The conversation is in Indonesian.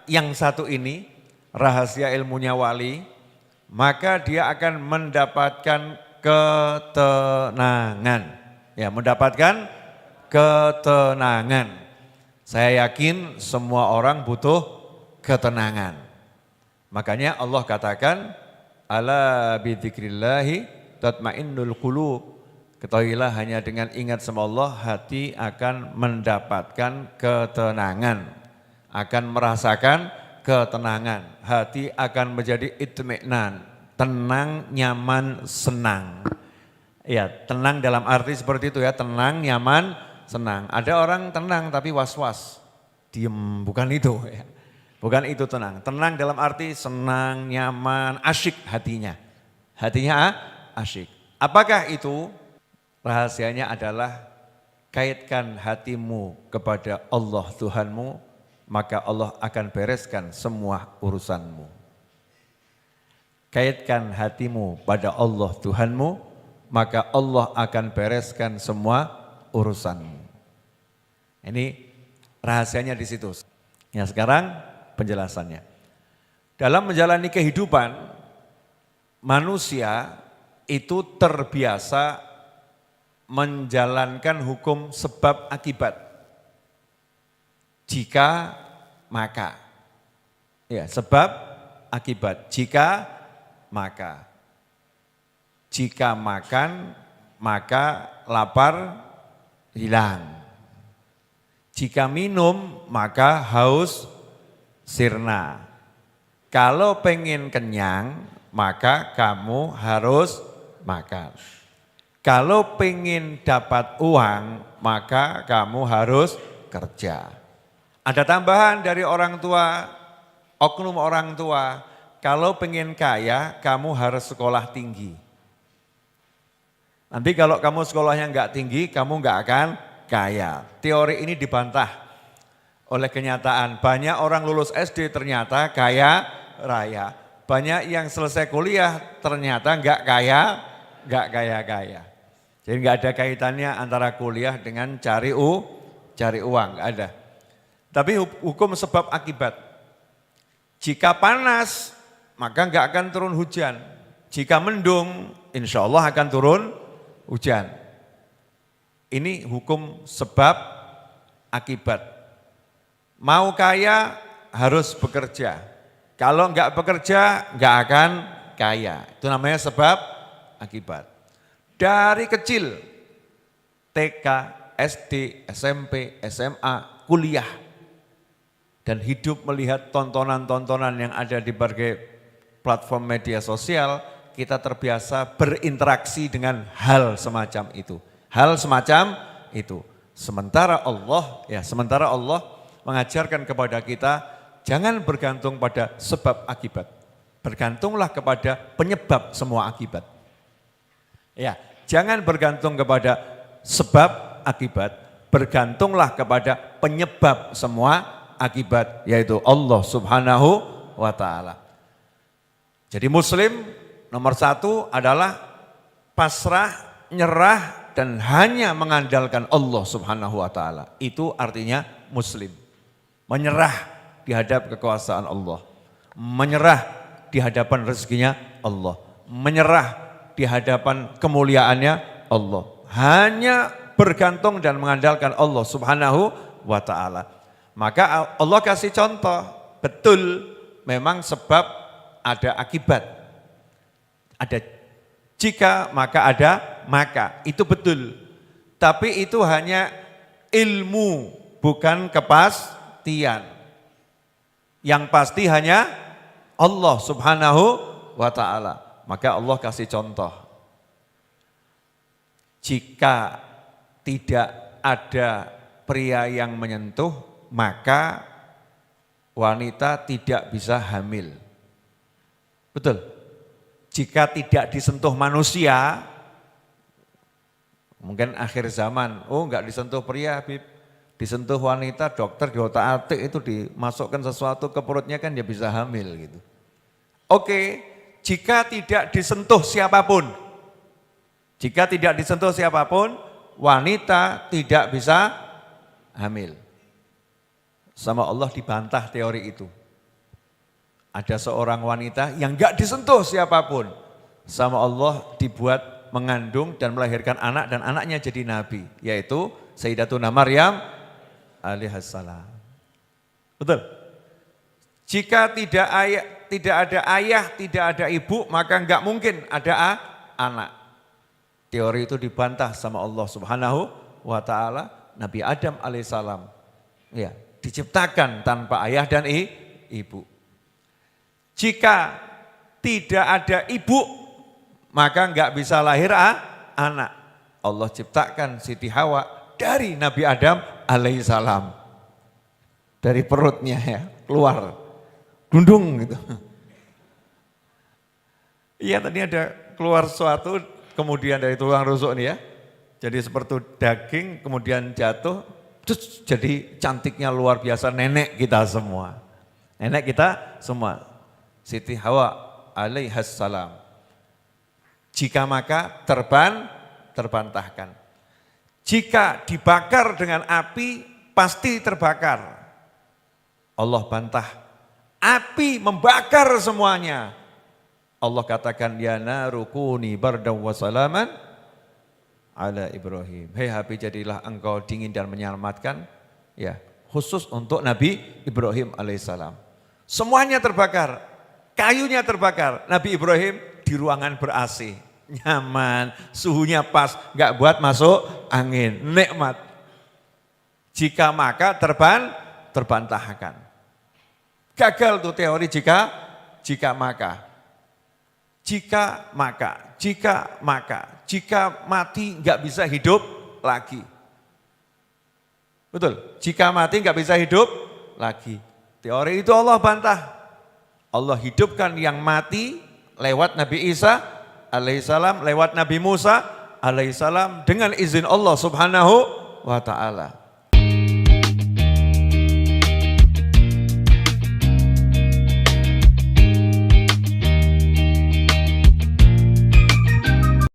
yang satu ini, rahasia ilmunya wali, maka dia akan mendapatkan ketenangan. Ya, mendapatkan ketenangan. Saya yakin semua orang butuh ketenangan. Makanya Allah katakan, ala bidzikrillahi tatmainnul qulub. Ketahuilah hanya dengan ingat sama Allah hati akan mendapatkan ketenangan, akan merasakan ketenangan, hati akan menjadi itmi'nan, tenang, nyaman, senang. Ya, tenang dalam arti seperti itu ya, tenang, nyaman, senang. Ada orang tenang tapi was-was, diem, bukan itu ya. Bukan itu tenang. Tenang dalam arti senang, nyaman, asyik hatinya. Hatinya asyik. Apakah itu? Rahasianya adalah kaitkan hatimu kepada Allah Tuhanmu, maka Allah akan bereskan semua urusanmu. Kaitkan hatimu pada Allah Tuhanmu, maka Allah akan bereskan semua urusanmu. Ini rahasianya di situ. Ya, sekarang penjelasannya. Dalam menjalani kehidupan, manusia itu terbiasa menjalankan hukum sebab akibat. Jika maka. Ya, sebab akibat. Jika maka. Jika makan, maka lapar hilang. Jika minum, maka haus sirna. Kalau pengen kenyang, maka kamu harus makan. Kalau pengen dapat uang, maka kamu harus kerja. Ada tambahan dari orang tua, oknum orang tua, kalau pengen kaya, kamu harus sekolah tinggi. Nanti kalau kamu sekolahnya enggak tinggi, kamu enggak akan kaya. Teori ini dibantah oleh kenyataan. Banyak orang lulus SD ternyata kaya raya. Banyak yang selesai kuliah ternyata enggak kaya-kaya. Jadi enggak ada kaitannya antara kuliah dengan cari uang, enggak ada. Tapi hukum sebab akibat. Jika panas, maka enggak akan turun hujan. Jika mendung, insya Allah akan turun hujan. Ini hukum sebab akibat. Mau kaya harus bekerja. Kalau enggak bekerja, enggak akan kaya. Itu namanya sebab akibat. Dari kecil, TK, SD, SMP, SMA, kuliah, dan hidup melihat tontonan-tontonan yang ada di berbagai platform media sosial, kita terbiasa berinteraksi dengan hal semacam itu. Hal semacam itu. Sementara Allah mengajarkan kepada kita, jangan bergantung pada sebab akibat. Bergantunglah kepada penyebab semua akibat. Ya, jangan bergantung kepada sebab akibat, bergantunglah kepada penyebab semua akibat, yaitu Allah Subhanahu wa ta'ala. Jadi muslim nomor satu adalah pasrah, nyerah, dan hanya mengandalkan Allah Subhanahu wa ta'ala. Itu artinya muslim. Menyerah di hadap kekuasaan Allah. Menyerah di hadapan rezekinya Allah. Menyerah di hadapan kemuliaannya Allah. Hanya bergantung dan mengandalkan Allah Subhanahu wa ta'ala. Maka Allah kasih contoh, betul memang sebab ada akibat. Ada jika maka ada maka, itu betul. Tapi itu hanya ilmu, bukan kepastian. Yang pasti hanya Allah Subhanahu wa ta'ala. Maka Allah kasih contoh. Jika tidak ada pria yang menyentuh, maka wanita tidak bisa hamil. Betul. Jika tidak disentuh manusia, mungkin akhir zaman, enggak disentuh pria, Habib. Disentuh wanita, dokter di otak-atik itu dimasukkan sesuatu ke perutnya kan dia bisa hamil gitu. Oke. Jika tidak disentuh siapapun, wanita tidak bisa hamil. Sama Allah dibantah teori itu. Ada seorang wanita yang gak disentuh siapapun. Sama Allah dibuat mengandung dan melahirkan anak dan anaknya jadi nabi. Yaitu Sayyidatuna Maryam alaihassalam. Betul? Jika tidak ada ayah, tidak ada ibu, maka enggak mungkin ada anak. Teori itu dibantah sama Allah Subhanahu wa taala. Nabi Adam alaihissalam ya, diciptakan tanpa ayah dan ibu. Jika tidak ada ibu, maka enggak bisa lahir anak. Allah ciptakan Siti Hawa dari Nabi Adam alaihissalam. Dari perutnya ya, keluar. Dundung gitu. Iya tadi ada keluar sesuatu, kemudian dari tulang rusuk nih ya. Jadi seperti daging, kemudian jatuh, terus jadi cantiknya luar biasa nenek kita semua. Nenek kita semua. Siti Hawa alaihassalam. Jika maka terbantahkan. Jika dibakar dengan api, pasti terbakar. Allah bantah. Api membakar semuanya. Allah katakan, ya naru kuni bardaw wa salaman ala Ibrahim. Hei api, jadilah engkau dingin dan menyelamatkan. Ya, khusus untuk Nabi Ibrahim alaihissalam. Semuanya terbakar. Kayunya terbakar. Nabi Ibrahim di ruangan ber-AC. Nyaman, suhunya pas, enggak buat masuk angin. Nikmat. Jika maka terbantahkan. Gagal tuh teori jika maka. Jika mati nggak bisa hidup lagi. Betul, jika mati nggak bisa hidup lagi. Teori itu Allah bantah. Allah hidupkan yang mati lewat Nabi Isa alaihissalam, lewat Nabi Musa alaihissalam dengan izin Allah Subhanahu wa ta'ala.